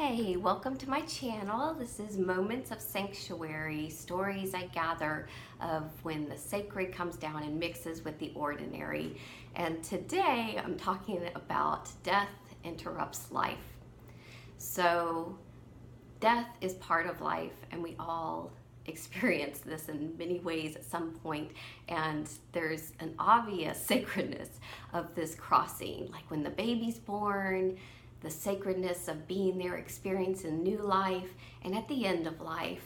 Hey, welcome to my channel. This is Moments of Sanctuary, stories I gather of when the sacred comes down and mixes with the ordinary. And today I'm talking about death interrupts life. So death is part of life, and we all experience this in many ways at some point, and there's an obvious sacredness of this crossing, like when the baby's born, the sacredness of being there, experiencing new life, and at the end of life.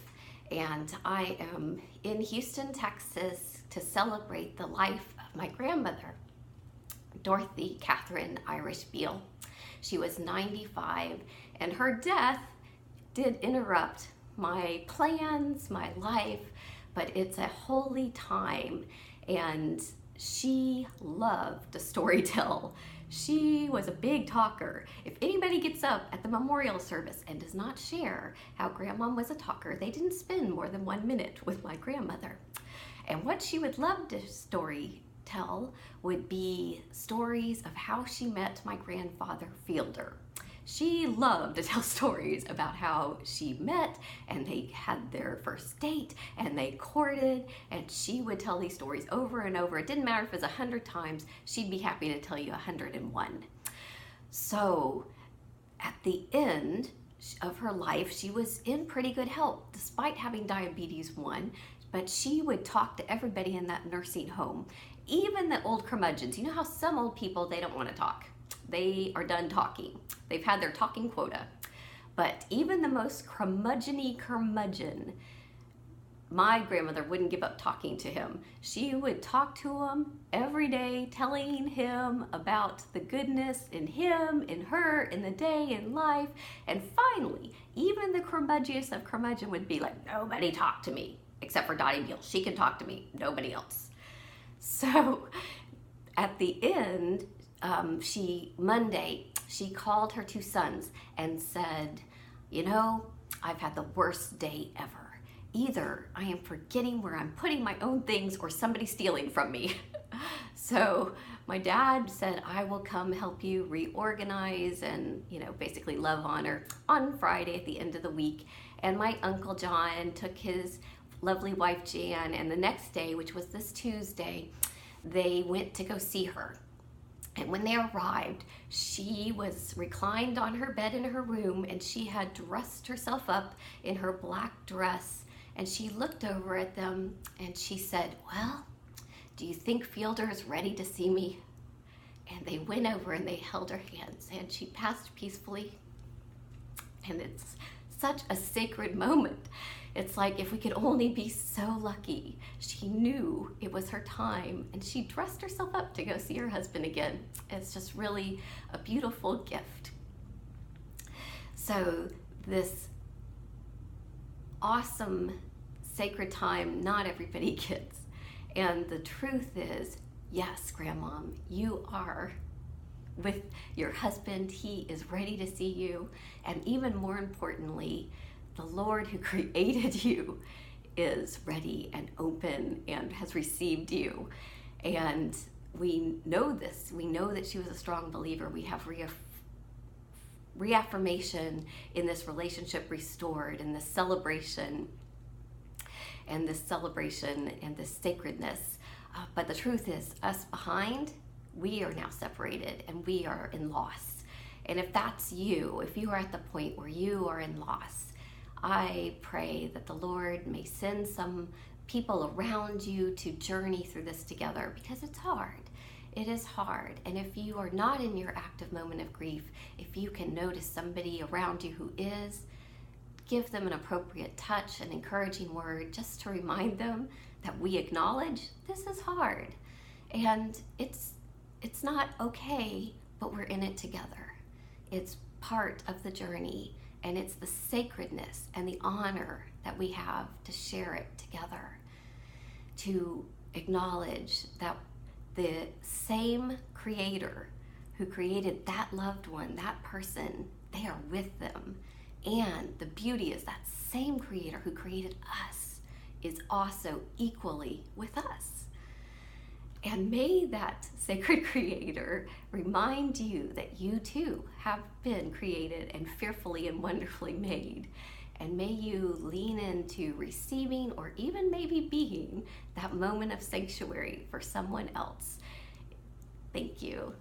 And I am in Houston, Texas to celebrate the life of my grandmother, Dorothy Catherine Irish Beall. She was 95, and her death did interrupt my plans, my life, but it's a holy time, and she loved to storytell. She was a big talker. If anybody gets up at the memorial service and does not share how Grandma was a talker, they didn't spend more than 1 minute with my grandmother. And what she would love to story tell would be stories of how she met my grandfather Fielder. She loved to tell stories about how she met and they had their first date and they courted, and she would tell these stories over and over. It didn't matter if it was 100 times, she'd be happy to tell you 101. So at the end of her life, she was in pretty good health despite having diabetes 1, but she would talk to everybody in that nursing home, even the old curmudgeons. You know how some old people, they don't want to talk. They are done talking. They've had their talking quota. But even the most curmudgeon-y curmudgeon, my grandmother wouldn't give up talking to him. She would talk to him every day, telling him about the goodness in him, in her, in the day, in life. And finally, even the curmudgeonest of curmudgeon would be like, nobody talk to me, except for Dottie Beall. She can talk to me, nobody else. So at the end, Monday, she called her 2 sons and said, you know, I've had the worst day ever. Either I am forgetting where I'm putting my own things or somebody's stealing from me. So my dad said, I will come help you reorganize and, basically love on her on Friday at the end of the week. And my Uncle John took his lovely wife Jan, and the next day, which was this Tuesday, they went to go see her. And when they arrived, she was reclined on her bed in her room, and she had dressed herself up in her black dress, and she looked over at them and she said, well, do you think Fielder is ready to see me? And they went over and they held her hands, and she passed peacefully. And it's such a sacred moment. It's like if we could only be so lucky. She knew it was her time, and she dressed herself up to go see her husband again. It's just really a beautiful gift. So this awesome sacred time, not everybody gets. And the truth is, yes, Grandma, you are with your husband. He is ready to see you. And even more importantly, the Lord who created you is ready and open and has received you. And we know this. We know that she was a strong believer. We have reaffirmation in this relationship restored, and this celebration and this sacredness. But the truth is, us behind, we are now separated and we are in loss. And if that's you, if you are at the point where you are in loss, I pray that the Lord may send some people around you to journey through this together, because it's hard. It is hard. And if you are not in your active moment of grief, if you can notice somebody around you who is, give them an appropriate touch, an encouraging word, just to remind them that we acknowledge this is hard. And it's not okay, but we're in it together. It's part of the journey. And it's the sacredness and the honor that we have to share it together, to acknowledge that the same Creator who created that loved one, that person, they are with them. And the beauty is that same Creator who created us is also equally with us. And may that sacred creator remind you that you too have been created and fearfully and wonderfully made. And may you lean into receiving or even maybe being that moment of sanctuary for someone else. Thank you.